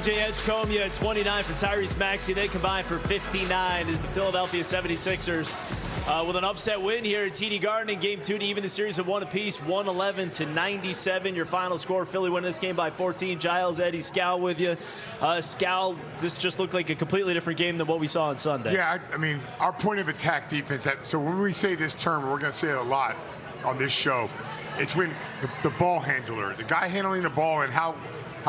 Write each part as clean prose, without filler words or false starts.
VJ Edgecombe, you had 29 for Tyrese Maxey. They combined for 59 as the Philadelphia 76ers with an upset win here at TD Garden in Game 2 to even the series at 1 apiece, 111-97. Your final score, Philly winning this game by 14. Giles, Eddie, Scal with you. Scal, this just looked like a completely different game than what we saw on Sunday. Yeah, I mean, our point of attack defense, so when we say this term, we're going to say it a lot on this show, it's when the ball handler, the guy handling the ball and how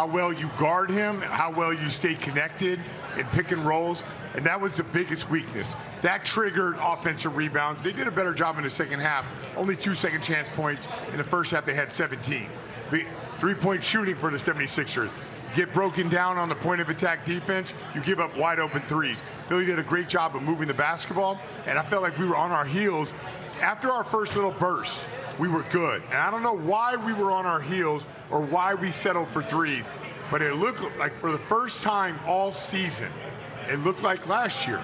well you guard him, how well you stay connected in pick and rolls, and that was the biggest weakness. That triggered offensive rebounds. They did a better job in the second half. Only 2 second chance points. In the first half, they had 17. The three-point shooting for the 76ers. Get broken down on the point of attack defense, you give up wide open threes. Philly did a great job of moving the basketball, and I felt like we were on our heels. After our first little burst, we were good. And I don't know why we were on our heels or why we settled for threes, but it looked like for the first time all season, it looked like last year,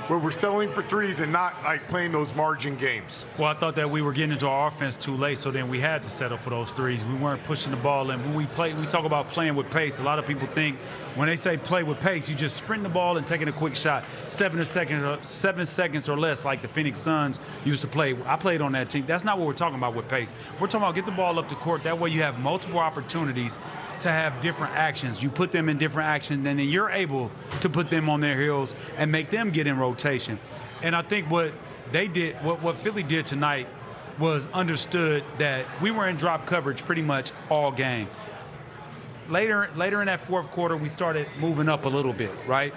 where we're settling for threes and not like playing those margin games. Well, I thought that we were getting into our offense too late, so then we had to settle for those threes. We weren't pushing the ball in. When we talk about playing with pace. A lot of people think when they say play with pace, you just sprint the ball and taking a quick shot, 7 seconds or less, like the Phoenix Suns used to play. I played on that team. That's not what we're talking about with pace. We're talking about get the ball up the court. That way you have multiple opportunities to have different actions. You put them in different actions, and then you're able to put them on their heels and make them get in rotation. And I think what they did, what Philly did tonight was understood that we were in drop coverage pretty much all game. Later in that fourth quarter, we started moving up a little bit, right?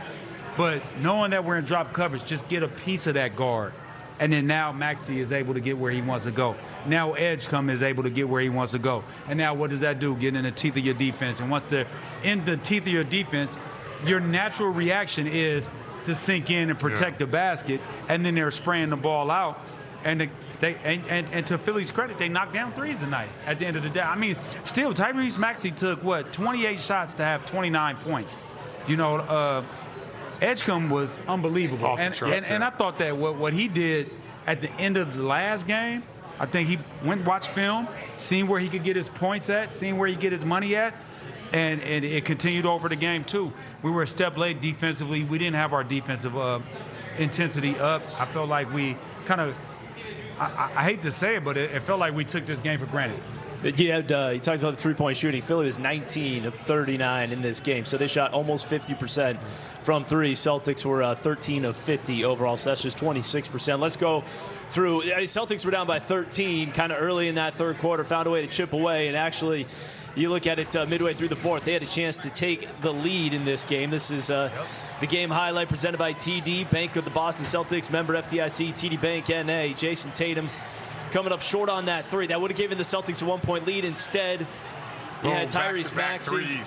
But knowing that we're in drop coverage, just get a piece of that guard. And then now Maxey is able to get where he wants to go. Now Edgecombe is able to get where he wants to go. And now what does that do? Get in the teeth of your defense. And once they're in the teeth of your defense, your natural reaction is to sink in and protect the basket. And then they're spraying the ball out. And and to Philly's credit, they knocked down threes tonight at the end of the day. I mean, still, Tyrese Maxey took, 28 shots to have 29 points. You know, Edgecombe was unbelievable. And I thought that what he did at the end of the last game, I think he went and watched film, seen where he could get his points at, seen where he could get his money at, and it continued over the game, too. We were a step late defensively. We didn't have our defensive intensity up. I felt like we kind of, I hate to say it, but it felt like we took this game for granted. You talked about the three-point shooting. Philly was 19 of 39 in this game, so they shot almost 50% from three. Celtics were 13 of 50 overall, so that's just 26%. Let's go through. Celtics were down by 13 kind of early in that third quarter, found a way to chip away, and actually, you look at it midway through the fourth, they had a chance to take the lead in this game. This is the game highlight presented by TD Bank of the Boston Celtics, member FDIC, TD Bank NA. Jason Tatum coming up short on that three. That would have given the Celtics a 1-point lead. Instead, you had Tyrese Maxey.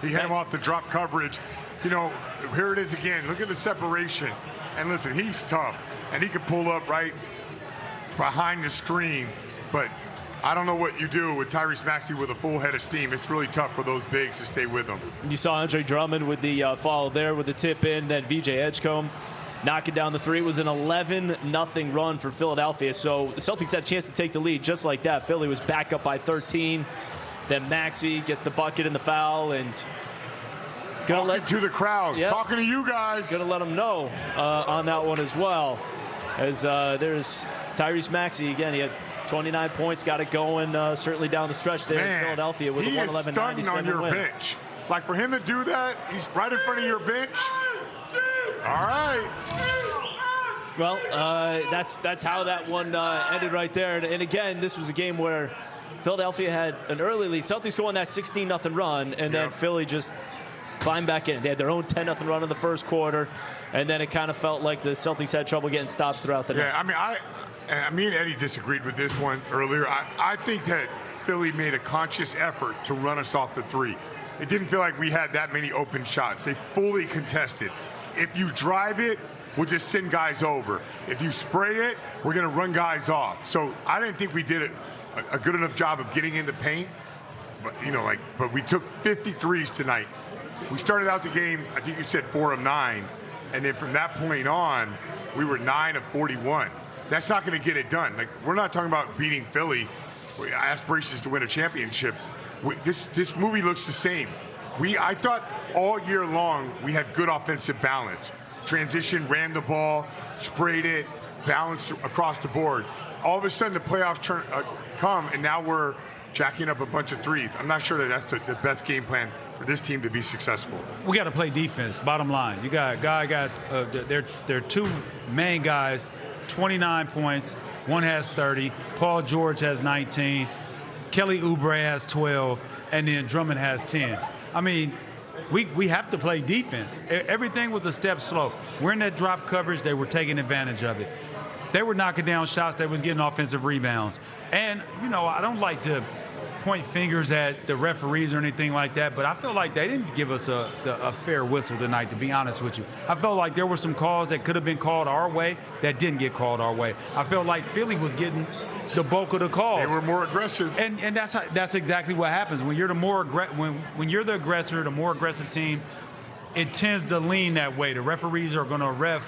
He had him off the drop coverage. You know, here it is again. Look at the separation. And listen, he's tough. And he can pull up right behind the screen. But I don't know what you do with Tyrese Maxey with a full head of steam. It's really tough for those bigs to stay with him. You saw Andre Drummond with the follow there with the tip in. Then VJ Edgecombe knocking down the three. It was an 11-0 run for Philadelphia. So the Celtics had a chance to take the lead just like that. Philly was back up by 13. Then Maxey gets the bucket and the foul, and talking to the crowd, talking to you guys. Gonna let them know on that one as well. As there's Tyrese Maxey again. He had 29 points, got it going certainly down the stretch there in Philadelphia with a 111-97 win. He is stunting on your bench. Like for him to do that, he's right in front of your bench. All right. Well, that's how that one ended right there. And again, this was a game where Philadelphia had an early lead. Celtics go on that 16-0 run, and then Philly just climbed back in. They had their own 10-0 run in the first quarter, and then it kind of felt like the Celtics had trouble getting stops throughout the night. Yeah, I mean, me and Eddie disagreed with this one earlier. I think that Philly made a conscious effort to run us off the three. It didn't feel like we had that many open shots. They fully contested. If you drive it, we'll just send guys over. If you spray it, we're going to run guys off. So I didn't think we did a good enough job of getting in the paint. But, but we took 53s tonight. We started out the game, I think you said 4 of 9. And then from that point on, we were 9 of 41. That's not going to get it done. Like, we're not talking about beating Philly, aspirations to win a championship. This movie looks the same. I thought all year long we had good offensive balance. Transition, ran the ball, sprayed it, balanced across the board. All of a sudden the playoffs come, and now we're jacking up a bunch of threes. I'm not sure that that's the best game plan for this team to be successful. We got to play defense, bottom line. You got a guy, their two main guys, 29 points. One has 30. Paul George has 19. Kelly Oubre has 12. And then Drummond has 10. I mean, we have to play defense. Everything was a step slow. We're in that drop coverage. They were taking advantage of it. They were knocking down shots. They was getting offensive rebounds. And, you know, I don't like to point fingers at the referees or anything like that, but I feel like they didn't give us a fair whistle tonight, to be honest with you. I felt like there were some calls that could have been called our way that didn't get called our way. I felt like Philly was getting the bulk of the calls. They were more aggressive. And that's exactly what happens. When you're when you're the aggressor, the more aggressive team, it tends to lean that way. The referees are going to ref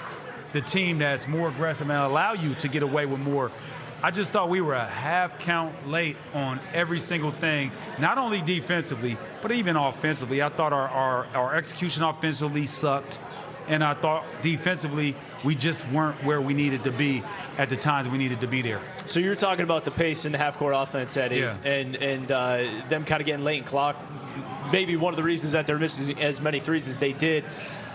the team that's more aggressive and allow you to get away with more. I just thought we were a half count late on every single thing, not only defensively, but even offensively. I thought our execution offensively sucked, and I thought defensively we just weren't where we needed to be at the times we needed to be there. So you're talking about the pace in the half-court offense, Eddie, Yeah. and them kind of getting late in clock. Maybe one of the reasons that they're missing as many threes as they did.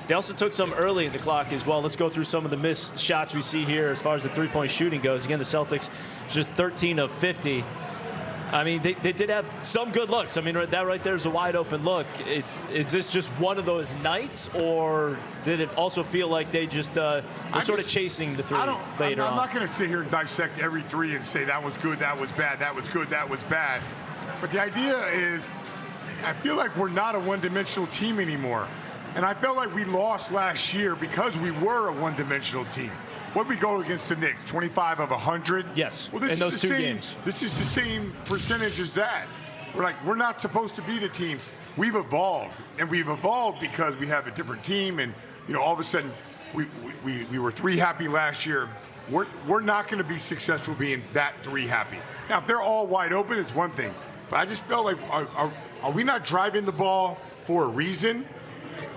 They also took some early in the clock as well. Let's go through some of the missed shots we see here as far as the three-point shooting goes. Again, the Celtics just 13 of 50. I mean, they did have some good looks. I mean, that right there is a wide-open look. Is this just one of those nights, or did it also feel like they just were sort of chasing the three later on? I'm not going to sit here and dissect every three and say that was good, that was bad, that was good, that was bad. But the idea is, I feel like we're not a one-dimensional team anymore. And I felt like we lost last year because we were a one-dimensional team. What we go against the Knicks, 25 of 100? Yes, well, in those two games. This is the same percentage as that. We're not supposed to be the team. We've evolved, and we've evolved because we have a different team, and you know, all of a sudden, we were three happy last year. We're not going to be successful being that three happy. Now, if they're all wide open, it's one thing. But I just felt like, are we not driving the ball for a reason?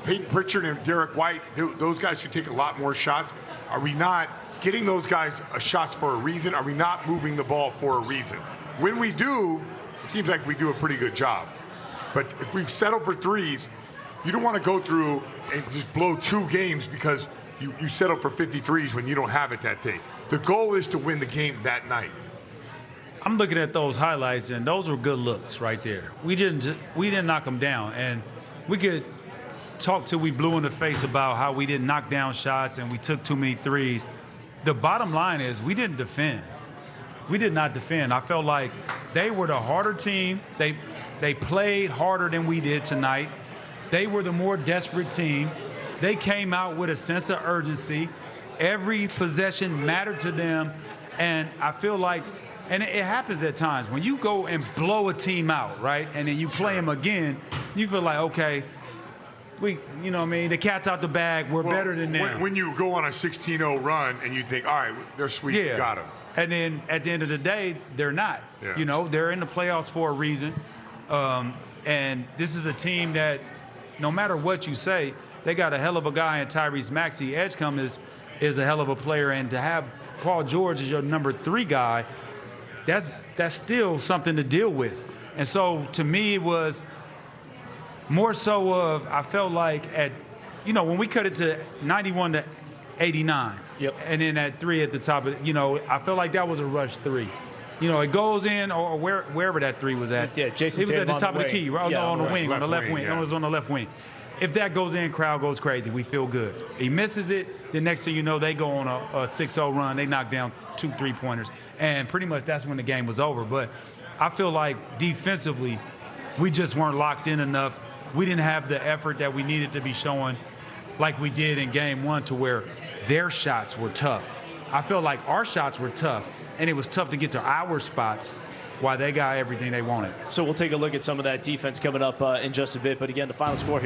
Peyton Pritchard and Derek White, those guys should take a lot more shots. Are we not getting those guys shots for a reason? Are we not moving the ball for a reason? When we do, it seems like we do a pretty good job. But if we settle for threes, you don't want to go through and just blow 2 games because you settle for 53s when you don't have it that day. The goal is to win the game that night. I'm looking at those highlights, and those were good looks right there. We didn't knock them down, and we could talk till we blew in the face about how we didn't knock down shots and we took too many threes. The bottom line is we didn't defend. We did not defend. I felt like they were the harder team. They played harder than we did tonight. They were the more desperate team. They came out with a sense of urgency. Every possession mattered to them, and I feel like, and it happens at times, when you go and blow a team out, right, and then you play them again, you feel like, okay, you know what I mean, the cat's out the bag, we're better than them. When you go on a 16-0 run and you think, all right, they're sweet, we got them. And then at the end of the day, they're not. Yeah. You know, they're in the playoffs for a reason. And this is a team that, no matter what you say, they got a hell of a guy in Tyrese Maxey. Edgecombe is a hell of a player, and to have Paul George as your number 3 guy, that's still something to deal with. And so to me, it was more so of, I felt like when we cut it to 91 to 89, and then that 3 at the top of it, I felt like that was a rush 3. It goes in or wherever that 3 was at. Yeah, Jason It was at the top of the key, right? On the wing, on the left wing. Yeah. It was on the left wing. If that goes in, crowd goes crazy. We feel good. He misses it, the next thing you know, they go on a 6-0 run. They knock down 2 3-pointers. And pretty much that's when the game was over. But I feel like defensively, we just weren't locked in enough. We didn't have the effort that we needed to be showing like we did in game 1, to where their shots were tough. I felt like our shots were tough, and it was tough to get to our spots while they got everything they wanted. So we'll take a look at some of that defense coming up in just a bit. But again, the final score here.